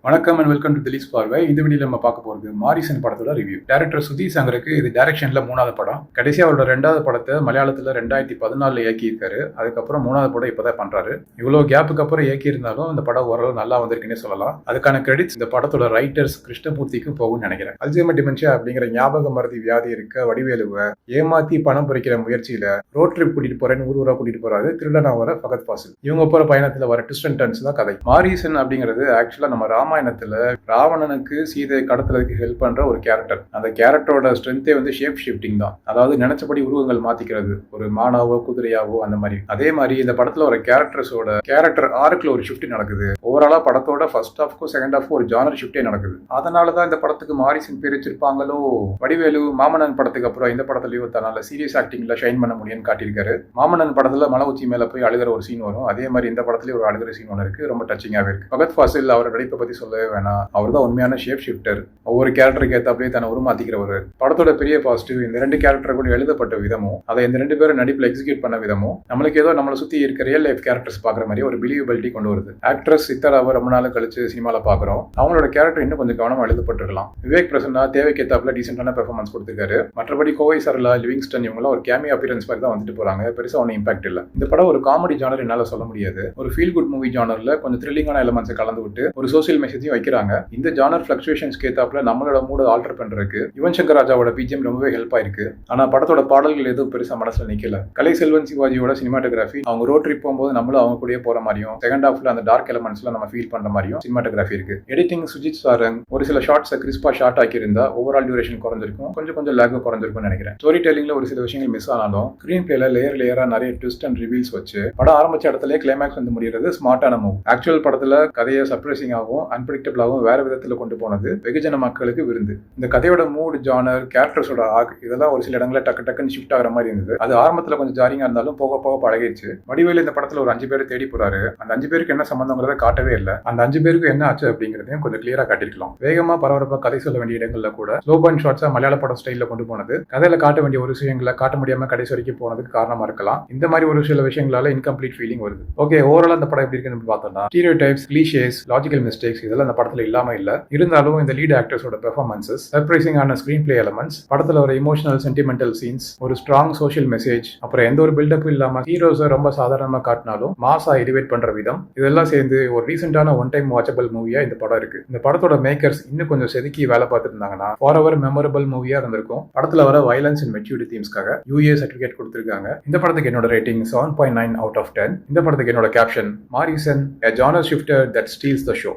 வணக்கம் and welcome to Dileesh பார்வை. இந்த வீடியோல நம்ம பார்க்க போறது மாரிசன் படத்தோட ரிவ்யூ. டைரக்டர் சுதீர் சங்கருக்கு இது டைரக்ஷன்ல 3வது படம். கடைசியா அவரோட 2வது படத்தை மலையாளத்துல 2014 இயக்கியிருக்காரு. அதுக்கப்புறம் 3வது படம் இப்பதான் பண்றாரு. இவ்வளவு கேப்புக்கு அப்புறம் இயக்கி இருந்தாலும் இந்த படம் ஓரளவு நல்லா வந்திருக்குன்னு சொல்லலாம். அதுக்கான கிரெடிட்ஸ் இந்த படத்தோட ரைட்டர்ஸ் கிருஷ்ணமூர்த்திக்கும் போகும்னு நினைக்கிறேன். அல்சைமர் டிமென்ஷியா அப்படிங்கிற ஞாபக மறதி வியாதி இருக்க வடிவேலுவை ஏமாத்தி பணம் பறிக்கிற முயற்சியில ரோட் ட்ரிப் கூட்டிட்டு போறேன்னு ஊரா கூட்டிட்டு போறாரு திருடனா வர ஃபகத் ஃபாசில். இவங்க போற பயணத்துல வர ட்விஸ்ட் அண்ட் டர்ன்ஸ் தான் கதை. மாரிசன் அப்படிங்கிறது ஆக்சுவலா நம்ம ராமாயணத்துல ராவணனுக்கு சீதை கடத்துறதுக்கு ஹெல்ப் பண்ற ஒரு கேரக்டர். அந்த கேரக்டரோட ஸ்ட்ரென்த்தே வந்து ஷேப் ஷிஃப்டிங் தான். அதாவது நினைச்சபடி உருவங்கள் மாத்திக்கிறது, ஒரு மானாவோ குதிரையாவோ அந்த மாதிரி. அதே மாதிரி இந்த படத்துல ஒரு கேரக்டர் ஆர்க்ல ஒரு ஷிஃப்ட் நடக்குது. ஓவராலா படத்தோட ஃபர்ஸ்ட் ஹாஃப்க்கும் செகண்ட் ஹாஃப்க்கும் ஒரு ஜானர் ஷிஃப்டே நடக்குது. அதனாலதான் இந்த படத்துக்கு மாரிசன் பேர் வச்சிருப்பாங்களோ. வடிவேலு மாமன்னன் படத்துக்கு அப்புறம் இந்த படத்துலயும் தன்னால சீரியஸ் ஆக்டிங்ல ஷைன் பண்ண முடியும்னு காட்டியிருக்காரு. மாமன்னன் படத்துல மலை உச்சி மேல போய் அழுகிற ஒரு சீன் வரும். அதே மாதிரி இந்த படத்துலயும் ஒரு அழுகிற சீன் ஒன்று இருக்கு. ரொம்ப டச்சிங்காவே இருக்கு. ஃபகத் ஃபாசில் அவரோட நடிப்பை பத்தி சொல்லவே வேணாம். அவர் தான் உண்மையான ஷேப் ஷிஃப்டர். ஒவ்வொரு கேரக்டருக்கு ஏற்ற அப்படியே தன்னை உருமாத்திக்கிறவர். படத்தோட பெரிய பாசிட்டிவ் இந்த 2 கேரக்டர்கள் எழுதப்பட்ட விதமும் அதை இந்த 2 பேரும் நடிப்பில் எக்ஸிக்யூட் பண்ண விதமும் நம்மளுக்கு ஏதோ நம்மளை சுத்தி இருக்க ரியல் லைஃப் கேரக்டர்ஸ் பாக்குற மாதிரி ஒரு பிலீவபிலிட்டி கொண்டு வருது. ஆக்ட்ரஸ் சித்தாராவை ரொம்ப நாள் கழிச்சு சினிமால பாக்குறோம். அவங்களோட கேரக்டர் இன்னும் கொஞ்சம் கவனமா எழுதப்பட்டிருக்கலாம். விவேக் பிரசன்னா தேவைக்கு ஏத்தாப்புல டீசென்டான பெர்ஃபார்மன்ஸ் கொடுத்திருக்காரு. மற்றபடி கோவை சரலா, லிவிங்ஸ்டன் இவங்க ஒரு கேமியோ அப்பியரன்ஸ் மாதிரி தான் வந்துட்டு போறாங்க. பெருசா ஒன்னும் இம்பாக்ட் இல்ல. இந்த படம் ஒரு காமெடி ஜானர் என்னால சொல்ல முடியாது. ஒரு ஃபீல் குட் மூவி ஜானர்ல கொஞ்சம் த்ரில்லிங்கான எலமெண்ட்ஸ் கலந்து விட்டு ஒரு சோசியல் மெசேஜையும் வைக்கிறாங்க. இந்த ஜானர் ஃபிளக்சுவேஷன்ஸ் ஏத்தாப்புல நம்மளோட மூட ஆல்டர் பண்றதுக்கு யுவன் சங்கர் ராஜாவோட பிஜிஎம் ரொம்பவே ஹெல்ப் ஆயிருக்கு. ஆனா படத்தோட பாடல்கள் எதுவும் பெருசா மனசுல நிக்கல. கலை செல்வன் சிவாஜியோட சினிமாட்டோகிராஃபி அவங்க ரோட் ட்ரிப் போகும்போது நம்மளும் அவங்க கூட போற மாதிரியும் செகண்ட் ஹாஃப்ல அந்த டார்க் எலமெண்ட்ஸ்ல நம்ம ஃபீல் பண்ற மாதிரியும் சினிமாட்டோகிராஃபி இருக்கு. எடிட்டிங் சுஜித் சாரங் ஒரு சில ஷார்ட்ஸை கிறிஸ்பா ஷார்ட் ஆக்கி இருந்தா ஓவரால் டியூரேஷன் குறைஞ்சிருக்கும். கொஞ்சம் லேக் குறைஞ்சிருக்கும்னு நினைக்கிறேன். ஸ்டோரி டெல்லிங்ல ஒரு சில விஷயங்கள் மிஸ் ஆனாலும் ஸ்கிரீன் பிளேல லேயரா நிறைய ட்விஸ்ட் அண்ட் ரிவீல்ஸ் வச்சு படம் ஆரம்பிச்ச இடத்துல கிளைமேக்ஸ் வந்து முடியறது ஸ்மார்ட்டான மூவ். ஆக்சுவல் படத்துல கதையை சர்ப்ரைசிங் ஆகும், அன்பிரடிக்டபிளாகவும் வேற விதத்துல கொண்டு போனது வெகுஜன மக்களுக்கு விருந்து. இந்த கதையோட மூட், ஜானர், கேரக்டர்ஸோட ஆர்க் இதெல்லாம் ஒரு சில இடங்களில் டக்குன்னு ஷிஃப்ட் ஆகிற மாதிரி இருந்தது. அது ஆரம்பத்தில் கொஞ்சம் ஜாரிங்கா இருந்தாலும் போக போக பழகிடுச்சு. வடிவேலு இந்த படத்துல ஒரு 5 பேரை தேடி போறாரு. அந்த 5 பேருக்கு என்ன சம்பந்தங்கிறத காட்டவே இல்லை. அந்த 5 பேருக்கு என்ன ஆச்சு அப்படிங்கிறதையும் கொஞ்சம் கிளியரா காட்டிருக்கலாம். வேகமா பரபரப்பா கதை சொல்ல வேண்டிய இடங்கள்ல கூட ஸ்லோ பன் ஷார்ட்ஸா மலையாள படம் ஸ்டைல கொண்டு போனது கதையில காட்ட வேண்டிய ஒரு விஷயங்களை காட்ட முடியாம கடைசி வரைக்கும் போனதுக்கு காரணமா இருக்கலாம். இந்த மாதிரி ஒரு சில விஷயங்களால இன்கம்ப்ளீட் ஃபீலிங் வருது. ஓகே, ஓவரால் அந்த படம் எப்படி இருக்குன்னு பார்த்தோம்னா ஸ்டீரியோடைப்ஸ், கிளீஷேஸ், லாஜிக்கல் மிஸ்டேக்ஸ் இதெல்லாம் அந்த படத்துல இல்லாம இல்ல. இருந்தாலும் இந்த லீட் ஆக்டர்ஸோட பெர்ஃபார்மன்சஸ், சர்ப்ரைசிங்கான ஸ்கிரீன் பிளே எலமெண்ட்ஸ், படத்துல ஒரு இமோஷனல் சென்டிமெண்டல் சீன்ஸ், ஒரு ஸ்ட்ராங் சோஷியல் மெசேஜ், அப்புறம் எந்த ஒரு பில்டப் இல்லாம ஹீரோஸை ரொம்ப சாதாரணமா காட்டினாலும் மாசா எலிவேட் பண்ற விதம், இதெல்லாம் சேர்ந்து ஒரு ரீசெண்டான ஒன் டைம் வாட்சபிள் மூவியா இந்த படம் இருக்கு. இந்த படத்தோட மேக்கர்ஸ் இன்னும் கொஞ்சம் செதுக்கி வேலை பார்த்துட்டு இருந்தாங்கன்னா ஃபார் எவர் மெமரபிள் மூவியா இருந்திருக்கும். படத்துல வர வயலன்ஸ் அண்ட் மெச்சூரிட்டி தீம்ஸ்க்காக UA சர்டிபிகேட் கொடுத்திருக்காங்க. இந்த படத்துக்கு என்னோட ரேட்டிங் 7.9 out of 10. இந்த படத்துக்கு என்னோட caption Morrison, a genre shifter that steals the show.